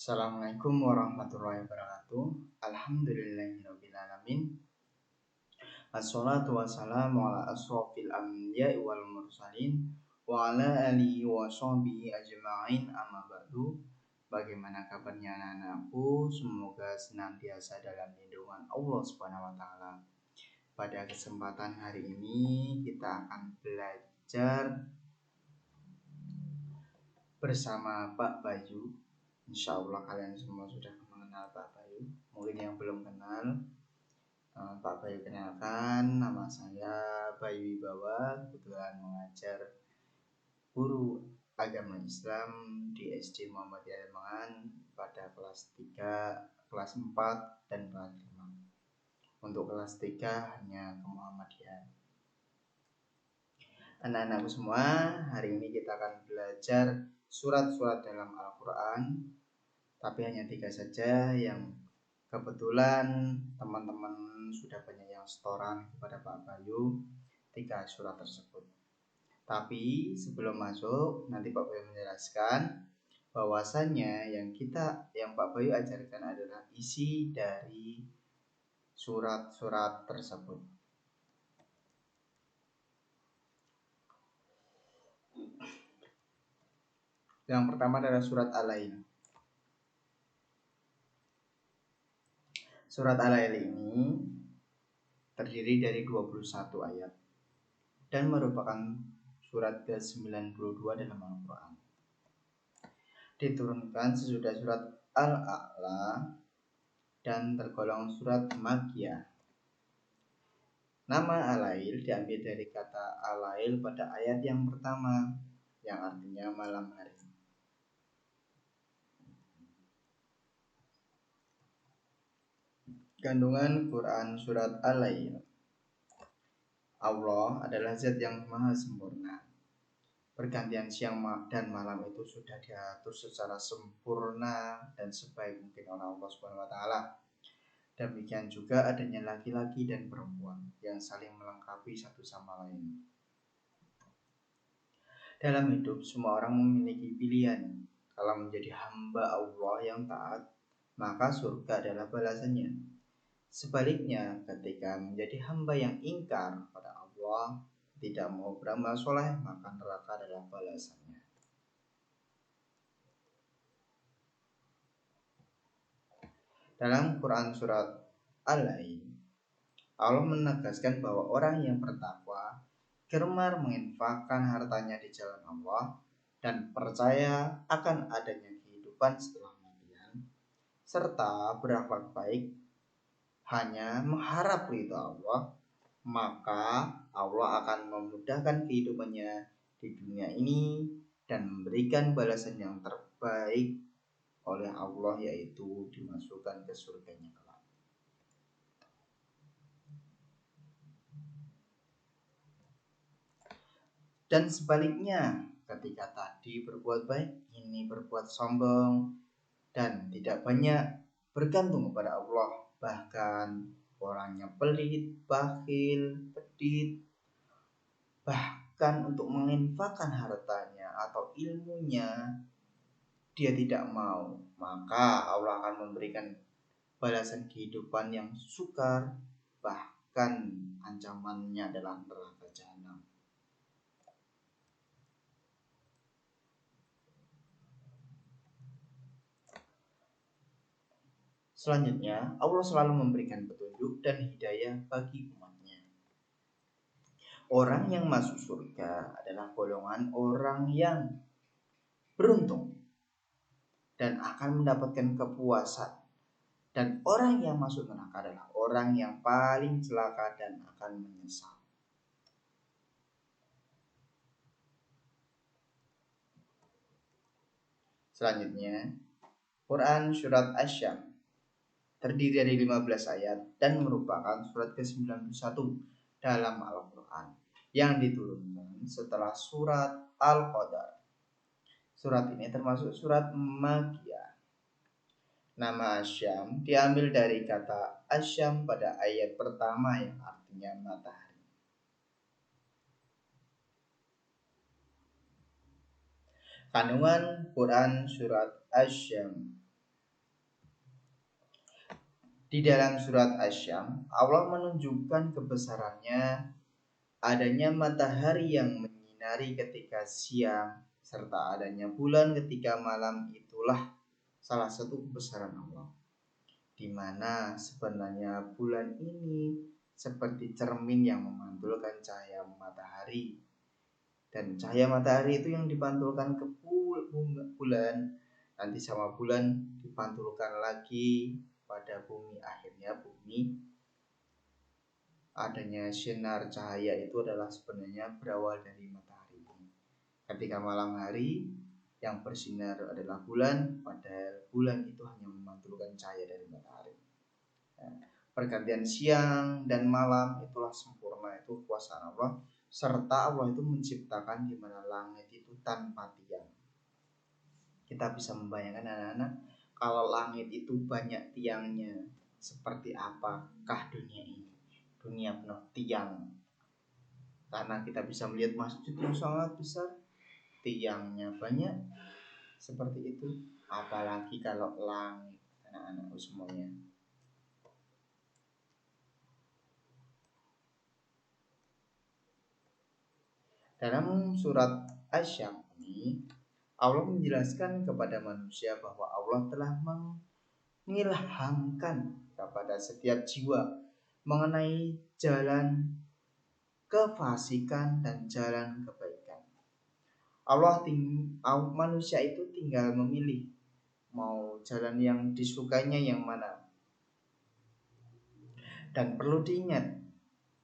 Assalamualaikum warahmatullahi wabarakatuh. Alhamdulillahirrabbilalamin. Assalatu wassalamu ala asrofil anbiya'i wal mursalin wa ala alihi wa sahbihi ajma'in amma ba'du. Bagaimana kabarnya anak-anakku? Semoga senantiasa dalam lindungan Allah Subhanahu wa taala. Pada kesempatan hari ini kita akan belajar bersama Pak Bayu. Insya Allah kalian semua sudah mengenal Pak Bayu. Mungkin yang belum kenal, Pak Bayu kenalkan, nama saya Bayu Wibawa. Kebetulan mengajar guru agama Islam di SD Muhammadiyah Lemangan pada kelas 3, kelas 4, dan kelas 5. Untuk kelas 3 hanya ke Muhammadiyah. Anak-anakku semua, hari ini kita akan belajar surat-surat dalam Al-Quran, tapi hanya 3 saja yang kebetulan teman-teman sudah banyak yang setoran kepada Pak Bayu 3 surat tersebut. Tapi sebelum masuk, nanti Pak Bayu menjelaskan bahwasannya yang Pak Bayu ajarkan adalah isi dari surat-surat tersebut. Yang pertama adalah surat Al-Lail. Surat Al-Lail ini terdiri dari 21 ayat dan merupakan surat ke-92 dalam Al-Quran. Diturunkan sesudah surat Al-A'la dan tergolong surat Makkiyah. Nama Al-Lail diambil dari kata Al-Lail pada ayat yang pertama, yang artinya malam hari. Kandungan Quran surat Al-Lail. Allah adalah zat yang maha sempurna. Pergantian siang dan malam itu sudah diatur secara sempurna dan sebaik mungkin oleh Allah Subhanahu wa taala. Demikian juga adanya laki-laki dan perempuan yang saling melengkapi satu sama lain. Dalam hidup semua orang memiliki pilihan. Kalau menjadi hamba Allah yang taat, maka surga adalah balasannya. Sebaliknya, ketika menjadi hamba yang ingkar pada Allah, tidak mau beramal soleh, maka neraka adalah balasannya. Dalam Quran surat Al-Lail, Allah menegaskan bahwa orang yang bertakwa gemar menginfakkan hartanya di jalan Allah dan percaya akan adanya kehidupan setelah kematian, serta berakhlak baik hanya mengharap ridha Allah, maka Allah akan memudahkan kehidupannya di dunia ini dan memberikan balasan yang terbaik oleh Allah, yaitu dimasukkan ke surganya kelak. Dan sebaliknya, ketika tadi berbuat baik, ini berbuat sombong dan tidak banyak bergantung kepada Allah, bahkan orangnya pelit, bakhil, pedit, bahkan untuk menginfakkan hartanya atau ilmunya dia tidak mau, maka Allah akan memberikan balasan kehidupan yang sukar, bahkan ancamannya adalah neraka jahanam. Selanjutnya, Allah selalu memberikan petunjuk dan hidayah bagi umatnya. Orang yang masuk surga adalah golongan orang yang beruntung dan akan mendapatkan kepuasan. Dan orang yang masuk neraka adalah orang yang paling celaka dan akan menyesal. Selanjutnya, Quran surat Asy-Syams terdiri dari 15 ayat dan merupakan surat ke-91 dalam Al-Quran yang diturunkan setelah surat Al-Qadar. Surat ini termasuk surat Makkiyah. Nama Asy-Syams diambil dari kata Asy-Syams pada ayat pertama yang artinya matahari. Kandungan Quran surat Asy-Syams. Di dalam surat Asy-Syams, Allah menunjukkan kebesarannya adanya matahari yang menyinari ketika siang serta adanya bulan ketika malam itulah salah satu kebesaran Allah, di mana sebenarnya bulan ini seperti cermin yang memantulkan cahaya matahari, dan cahaya matahari itu yang dipantulkan ke bulan, nanti sama bulan dipantulkan lagi pada bumi, akhirnya bumi adanya sinar cahaya itu adalah sebenarnya berawal dari matahari. Ketika malam hari yang bersinar adalah bulan, padahal bulan itu hanya memantulkan cahaya dari matahari. Pergantian siang dan malam itulah sempurna, itu kuasa Allah, serta Allah itu menciptakan di mana langit itu tanpa tiang. Kita bisa membayangkan anak-anak, kalau langit itu banyak tiangnya, seperti apakah dunia ini? Dunia penuh tiang. Karena kita bisa melihat masjid yang sangat besar, tiangnya banyak, seperti itu. Apalagi kalau langit, anak-anak semuanya. Dalam surat Asy-Syams ini, Allah menjelaskan kepada manusia bahwa Allah telah mengilhamkan kepada setiap jiwa mengenai jalan kefasikan dan jalan kebaikan. Manusia itu tinggal memilih mau jalan yang disukainya yang mana. Dan perlu diingat,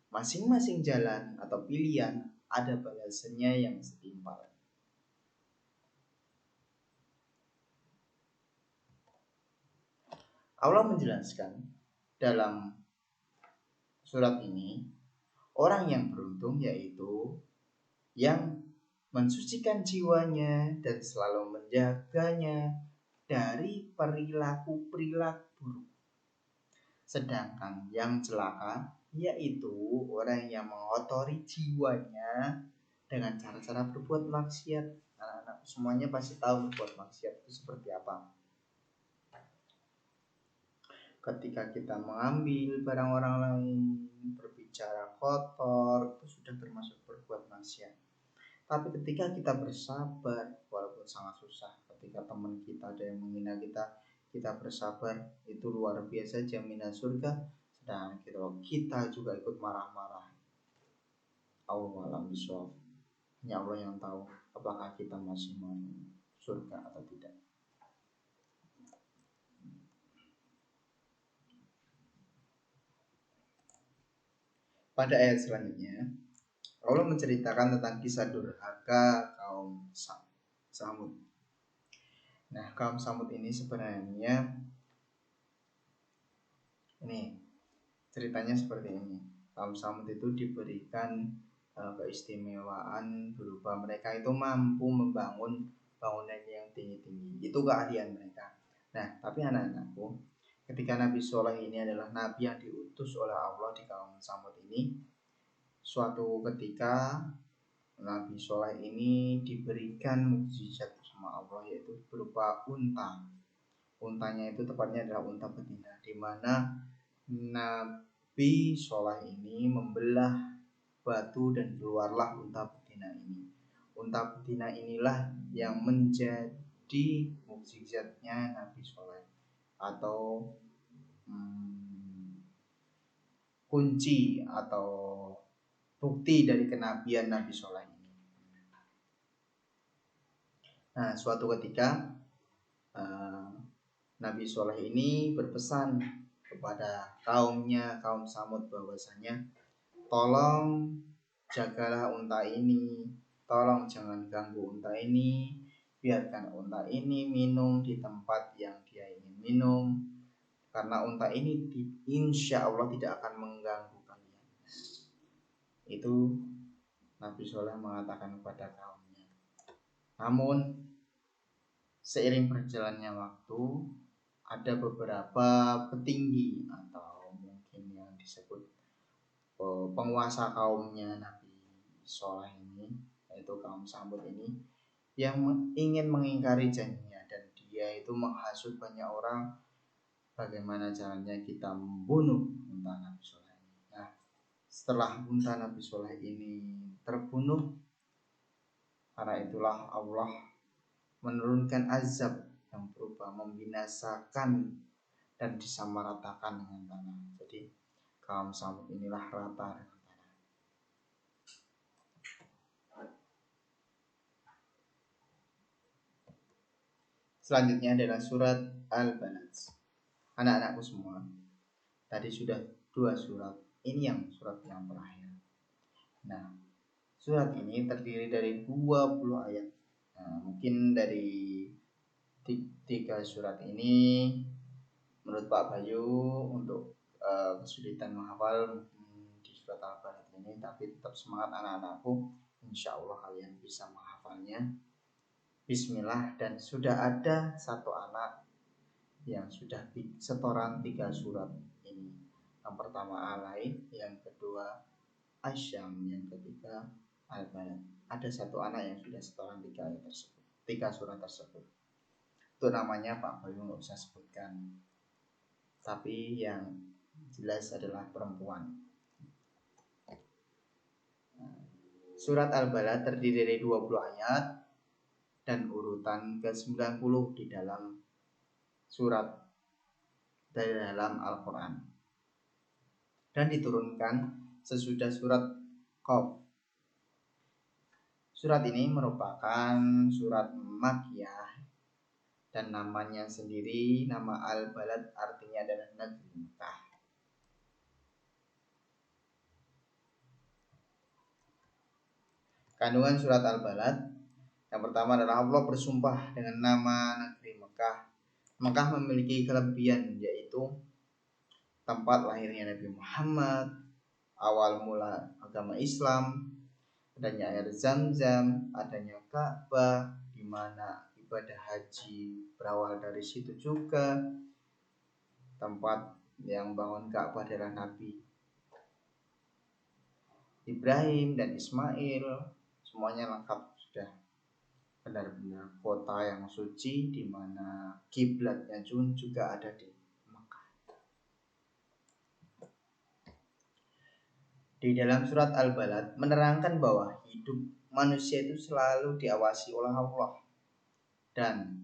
masing-masing jalan atau pilihan ada balasannya yang setimpal. Allah menjelaskan dalam surat ini, orang yang beruntung yaitu yang mensucikan jiwanya dan selalu menjaganya dari perilaku-perilaku buruk. Sedangkan yang celaka yaitu orang yang mengotori jiwanya dengan cara-cara berbuat maksiat. Anak-anak semuanya pasti tahu berbuat maksiat itu seperti apa. Ketika kita mengambil barang orang lain, berbicara kotor, itu sudah termasuk berbuat maksiat. Tapi ketika kita bersabar, walaupun sangat susah, ketika teman kita ada yang menghina kita, kita bersabar, itu luar biasa jaminan surga. Sedang kita juga ikut marah-marah, Allah alam bisawab, hanya Allah yang tahu apakah kita masih mau surga atau tidak. Pada ayat selanjutnya, Allah menceritakan tentang kisah durhaka kaum Samud. Nah, kaum Samud ini sebenarnya ini ceritanya seperti ini. Kaum Samud itu diberikan keistimewaan berupa mereka itu mampu membangun bangunan yang tinggi-tinggi. Itu keahlian mereka. Nah, tapi anak-anakku, ketika Nabi Soleh ini adalah Nabi yang diutus oleh Allah di kaum Samud ini, suatu ketika Nabi Soleh ini diberikan mukjizat sama Allah, yaitu berupa unta. Untanya itu tepatnya adalah unta betina, di mana Nabi Soleh ini membelah batu dan keluarlah unta betina ini. Unta betina inilah yang menjadi mukjizatnya Nabi Soleh, atau kunci atau bukti dari kenabian Nabi Soleh ini. Nah, suatu ketika Nabi Soleh ini berpesan kepada kaumnya, kaum Samud, bahwasanya tolong jagalah unta ini, tolong jangan ganggu unta ini, biarkan unta ini minum di tempat yang dia ingin minum, karena unta ini insya Allah tidak akan mengganggu kalian. Itu Nabi Soleh mengatakan kepada kaumnya. Namun seiring berjalannya waktu, ada beberapa petinggi atau mungkin yang disebut penguasa kaumnya Nabi Soleh ini, yaitu kaum Samud ini, yang ingin mengingkari janjinya, dan dia itu menghasut banyak orang, bagaimana caranya kita membunuh unta Nabi Soleh. Nah, setelah unta Nabi Soleh ini terbunuh, karena itulah Allah menurunkan azab yang berupa membinasakan dan disamaratakan dengan tanah. Jadi kaum Samud inilah rata dengan tanah. Selanjutnya adalah surat Al-Balad. Anak-anakku semua, tadi sudah 2 surat. Ini yang surat yang terakhir. Nah, surat ini terdiri dari 20 ayat. Nah, mungkin dari 3 surat ini menurut Pak Bayu untuk kesulitan menghafal di surat Al-Balad ini, tapi tetap semangat anak-anakku, insya Allah kalian bisa menghafalnya. Bismillah. Dan sudah ada 1 anak yang sudah setoran 3 surat ini. Yang pertama Alai, yang kedua Asyam, yang ketiga Al-Balad. Ada 1 anak yang sudah setoran 3 ayat tersebut, 3 surat tersebut. Itu namanya Pak Bayu nggak usah sebutkan, tapi yang jelas adalah perempuan. Surat Al-Balad terdiri dari 20 ayat dan urutan ke-90 di dalam surat dari dalam Al-Quran, dan diturunkan sesudah surat Qaf. Surat ini merupakan surat Makkiyah dan namanya sendiri, nama Al-Balad artinya adalah negeri Mekah. Kandungan surat Al-Balad yang pertama adalah Allah bersumpah dengan nama negeri Mekah. Mekah memiliki kelebihan, yaitu tempat lahirnya Nabi Muhammad, awal mula agama Islam, adanya air Zam-Zam, adanya Ka'bah, di mana ibadah haji berawal dari situ juga. Tempat yang bangun Ka'bah adalah Nabi Ibrahim dan Ismail, semuanya lengkap, sudah benar-benar kota yang suci, di mana kiblatnya juga ada di Mekah. Di dalam surat Al-Balad menerangkan bahwa hidup manusia itu selalu diawasi oleh Allah, dan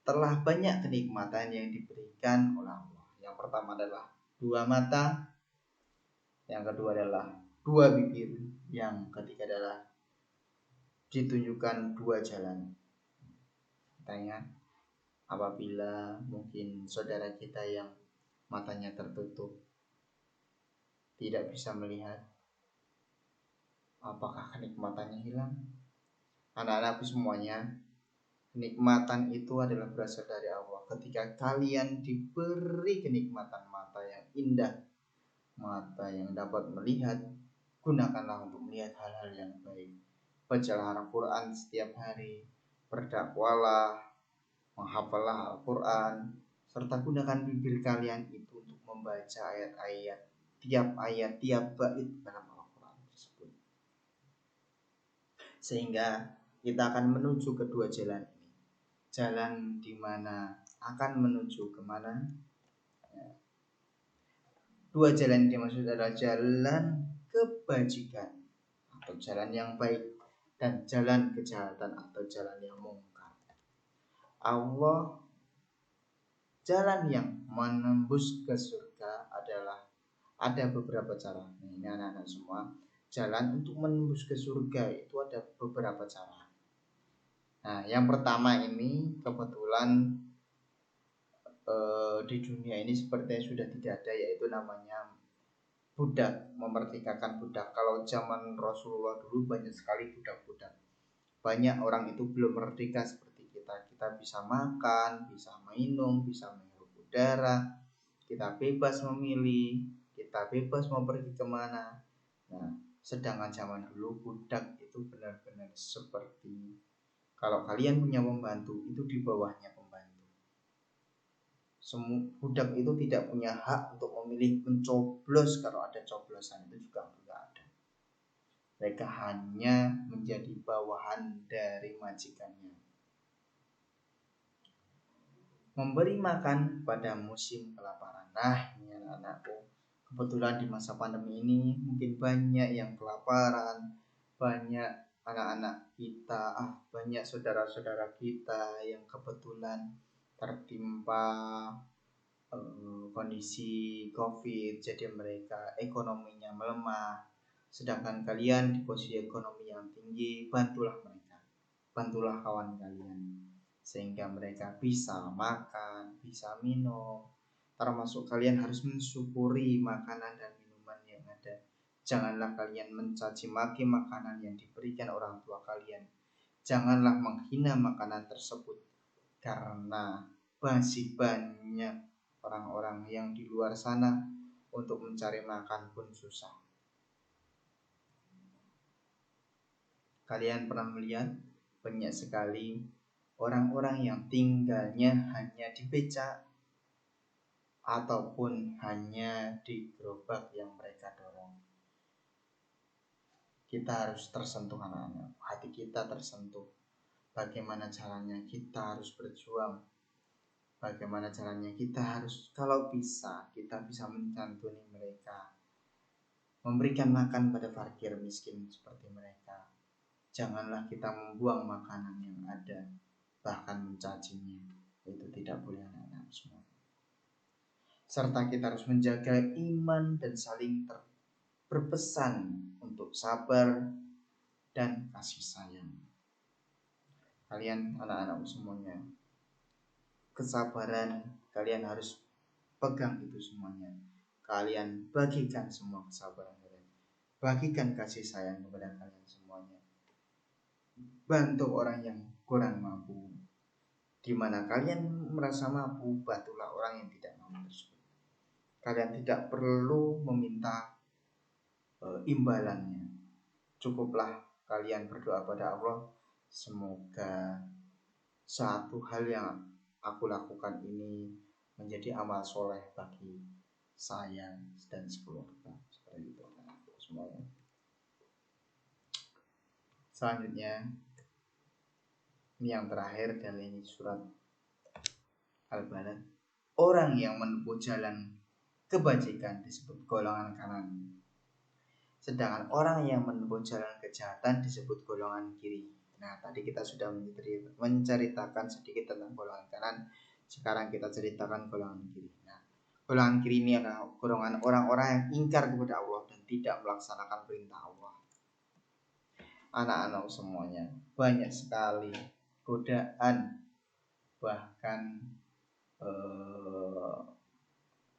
telah banyak kenikmatan yang diberikan oleh Allah. Yang pertama adalah 2 mata, yang kedua adalah 2 bibir, yang ketiga adalah ditunjukkan 2 jalan. Tanya, apabila mungkin saudara kita yang matanya tertutup tidak bisa melihat, apakah kenikmatannya hilang? Anak-anakku semuanya, kenikmatan itu adalah berasal dari Allah. Ketika kalian diberi kenikmatan mata yang indah, mata yang dapat melihat, gunakanlah untuk melihat hal-hal yang baik. Bacalah Al-Quran setiap hari, berdakwalah, menghafallah Al-Quran, serta gunakan bibir kalian itu untuk membaca ayat-ayat, tiap ayat, tiap bait dalam Al-Quran tersebut, sehingga kita akan menuju kedua jalan ini. Jalan di mana akan menuju kemana? 2 jalan yang dimaksud adalah jalan kebajikan atau jalan yang baik, dan jalan kejahatan atau jalan yang mungkar. Allah, jalan yang menembus ke surga adalah ada beberapa cara. Ini anak-anak semua, jalan untuk menembus ke surga itu ada beberapa cara. Nah, yang pertama ini kebetulan di dunia ini sepertinya sudah tidak ada, yaitu namanya budak, memerdekakan budak. Kalau zaman Rasulullah dulu banyak sekali budak-budak. Banyak orang itu belum merdeka seperti kita. Kita bisa makan, bisa minum, bisa menghirup udara, kita bebas memilih, kita bebas mau pergi kemana. Nah, sedangkan zaman dulu budak itu benar-benar seperti, kalau kalian punya pembantu, itu di bawahnya pembantu. Budak itu tidak punya hak untuk memilih mencoblos, kalau ada coblosan itu juga tidak ada. Mereka hanya menjadi bawahan dari majikannya. memberi makan pada musim kelaparan. Nah, ini anak-anakku, kebetulan di masa pandemi ini mungkin banyak yang kelaparan, banyak anak-anak kita, banyak saudara-saudara kita yang kebetulan tertimpa kondisi COVID, jadi mereka ekonominya melemah. Sedangkan kalian di posisi ekonomi yang tinggi, bantulah mereka, bantulah kawan kalian, sehingga mereka bisa makan, bisa minum. Termasuk kalian harus mensyukuri makanan dan minuman yang ada. Janganlah kalian mencaci maki makanan yang diberikan orang tua kalian. Janganlah menghina makanan tersebut, karena masih banyak orang-orang yang di luar sana untuk mencari makan pun susah. Kalian pernah melihat banyak sekali orang-orang yang tinggalnya hanya di becak ataupun hanya di gerobak yang mereka dorong. Kita harus tersentuh anak-anak, hati kita tersentuh. Bagaimana caranya kita harus berjuang. Bagaimana caranya kita harus, kalau bisa, kita bisa menyantuni mereka, memberikan makan pada fakir miskin seperti mereka. Janganlah kita membuang makanan yang ada, bahkan mencacinya. Itu tidak boleh anak-anak semua. Serta kita harus menjaga iman dan saling berpesan untuk sabar dan kasih sayang. Kalian anak-anakku semuanya, kesabaran kalian harus pegang itu semuanya. Kalian bagikan semua kesabaran kalian, bagikan kasih sayang kepada kalian semuanya. Bantu orang yang kurang mampu. Di mana kalian merasa mampu, bantulah orang yang tidak mampu tersebut. Kalian tidak perlu meminta imbalannya. Cukuplah kalian berdoa pada Allah, semoga satu hal yang aku lakukan ini menjadi amal soleh bagi saya dan sekeluarga. Seperti itu semuanya. Selanjutnya, ini yang terakhir dari surat Al-Balad. Orang yang menempuh jalan kebajikan disebut golongan kanan, sedangkan orang yang menempuh jalan kejahatan disebut golongan kiri. Nah, tadi kita sudah menceritakan sedikit tentang golongan kanan. Sekarang kita ceritakan golongan kiri. Nah, golongan kiri ini adalah golongan orang-orang yang ingkar kepada Allah dan tidak melaksanakan perintah Allah. Anak-anak semuanya, banyak sekali godaan, bahkan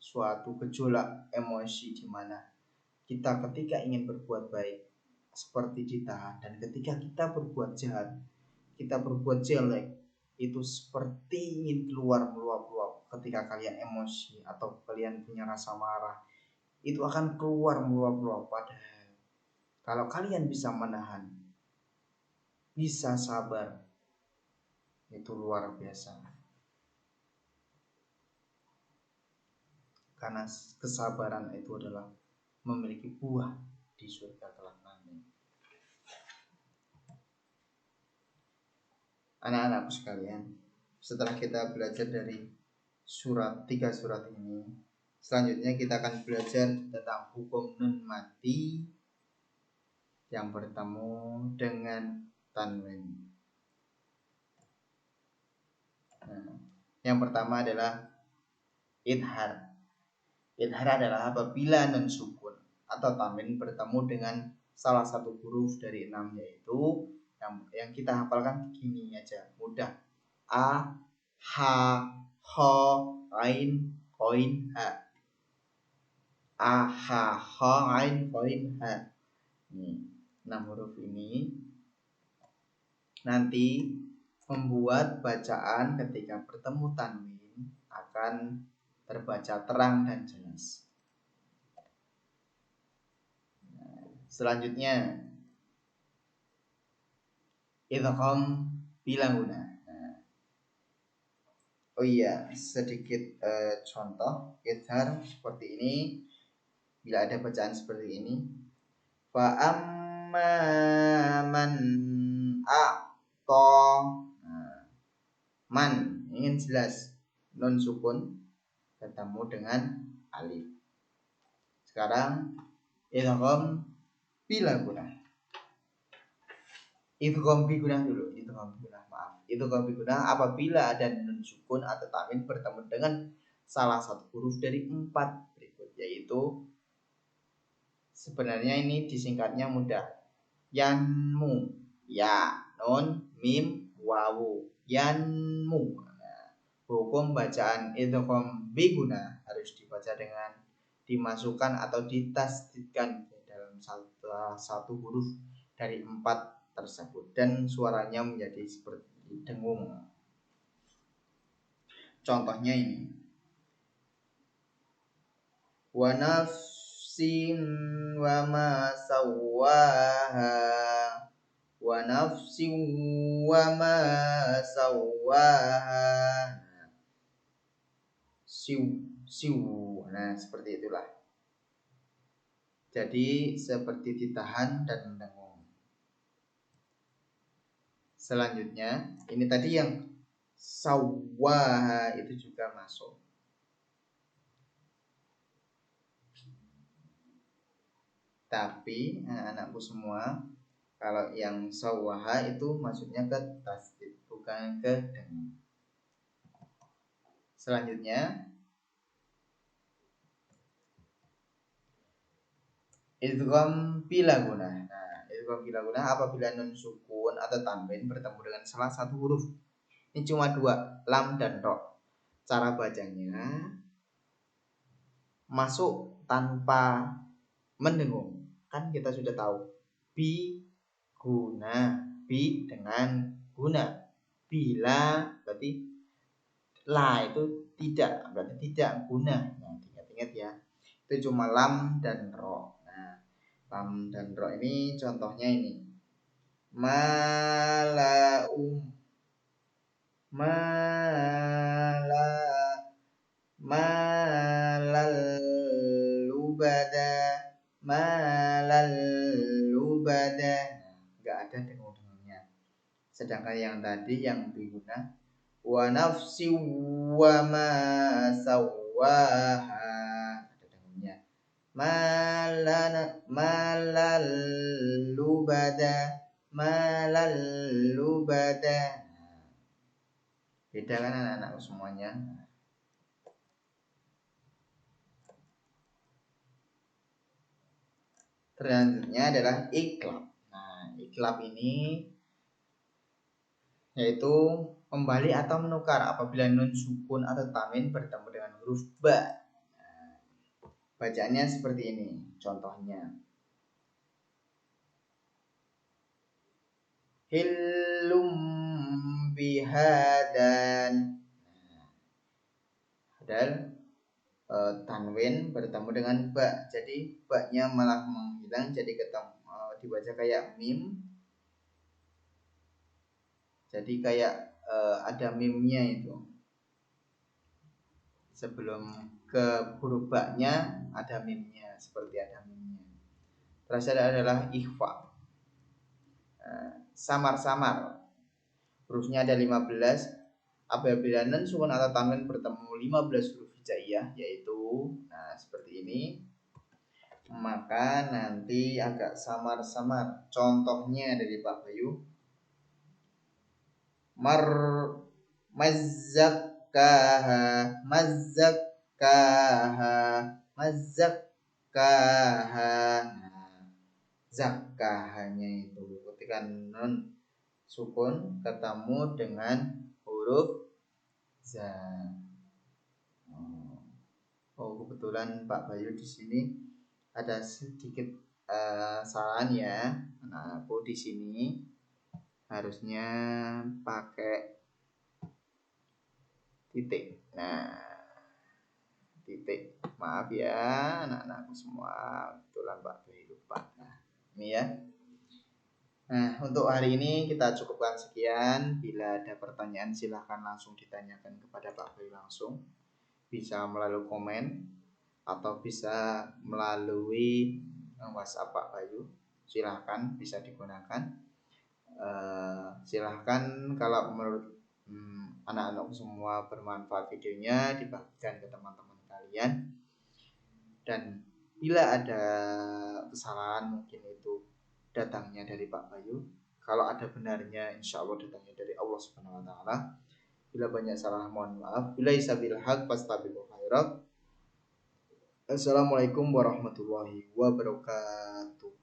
suatu gejolak emosi di mana kita ketika ingin berbuat baik seperti ditahan, dan ketika kita berbuat jahat, kita berbuat jelek, itu seperti ingin keluar meluap-luap. Ketika kalian emosi atau kalian punya rasa marah, itu akan keluar meluap-luap. Padahal kalau kalian bisa menahan, bisa sabar, itu luar biasa. Karena kesabaran itu adalah memiliki buah di surga kelak nanti. Anak-anakku sekalian, setelah kita belajar dari tiga surat ini, selanjutnya kita akan belajar tentang hukum nun mati yang bertemu dengan tanwin. Nah, yang pertama adalah idhar. Idhar adalah apabila nun sukun atau tanwin bertemu dengan salah satu huruf dari 6, yaitu yang kita hafalkan begini aja, mudah. A, ha, ho, ain, koin, ha. A, ha, ho, ain, koin, ha. Ini 6 huruf ini nanti membuat bacaan ketika bertemu tanwin akan terbaca terang dan jelas. Selanjutnya idgham bila guna. Oh iya, sedikit contoh idhar seperti ini. Bila ada bacaan seperti ini, fa amma man a'ta, man ingin jelas, nun sukun ketemu dengan alif. Sekarang idgham bila gunah. Idgham bi gunah dulu, idgham bi gunah, maaf. Idgham bi gunah apabila ada nun sukun atau tanwin bertemu dengan salah satu huruf dari 4 berikut, yaitu sebenarnya ini disingkatnya mudah. Yanmu, ya, nun, mim, wawu, yanmu. Nah, hukum bacaan idgham bi gunah harus dibaca dengan dimasukkan atau ditasdidkan dalam satu huruf dari 4 tersebut dan suaranya menjadi seperti dengung. Contohnya ini, wa nafsin wa ma sawwaha, wa nafsin wa ma sawwaha, siu. Nah, seperti itulah. Jadi seperti ditahan dan mendengung. Selanjutnya, ini tadi yang sawwaha itu juga masuk. Tapi anak-anakku semua, kalau yang sawwaha itu maksudnya ke tasdid, bukan ke dengung. Selanjutnya, idgham bila gunah. Nah, idgham bila gunah apabila nun sukun atau tanwin bertemu dengan salah satu huruf. Ini cuma 2, lam dan ro. Cara bacanya masuk tanpa mendengung. Kan kita sudah tahu. Bi guna, bi dengan guna. Bila berarti la itu tidak, berarti tidak guna. Nah, ingat-ingat ya. Itu cuma lam dan ro. Nah, lam dan ro ini contohnya ini. Malal lubada, nggak ada dengung-dengungnya. Sedangkan yang tadi yang diguna wa nafsi wa ma sawwaha, ada dengungnya. Malal lubada. Beda kan anak-anak semuanya. Selanjutnya adalah iklab. Nah, iklab ini yaitu kembali atau menukar apabila nun sukun atau tanwin bertemu dengan huruf ba. Nah, bacaannya seperti ini. Contohnya, hillum bihadan. Nah, padahal tanwin bertemu dengan ba, jadi ba-nya malah menghilang, jadi ketemu dibaca kayak mim. Jadi kayak ada mimnya itu. Sebelum ke huruf ba-nya ada mimnya, seperti ada mimnya. Terus adalah ikhfa. Samar-samar. Hurufnya ada 15. Apabila nun sukun atau tanwin bertemu 15 huruf hijaiyah, yaitu seperti ini, maka nanti agak samar-samar. Contohnya dari Pak Bayu, mazzakkaha, zakkahanya itu ketika nun sukun ketemu dengan huruf za. Oh, kebetulan Pak Bayu di sini ada sedikit saran ya. Aku di sini harusnya pakai titik. Nah, titik. Maaf ya anak-anakku semua, kebetulan Pak Bayu lupa. Nah, ini ya. Nah, untuk hari ini kita cukupkan sekian. Bila ada pertanyaan silahkan langsung ditanyakan kepada Pak Bayu langsung. Bisa melalui komen atau bisa melalui WhatsApp Pak Bayu. Silahkan, bisa digunakan. Silahkan kalau menurut anak-anak semua bermanfaat videonya, dibagikan ke teman-teman kalian. Dan bila ada kesalahan mungkin itu datangnya dari Pak Bayu, kalau ada benarnya insya Allah datangnya dari Allah Subhanahu wa taala. Bila banyak salah mohon maaf. Bila isabil haq fastabiqul khairat. Assalamualaikum warahmatullahi wabarakatuh.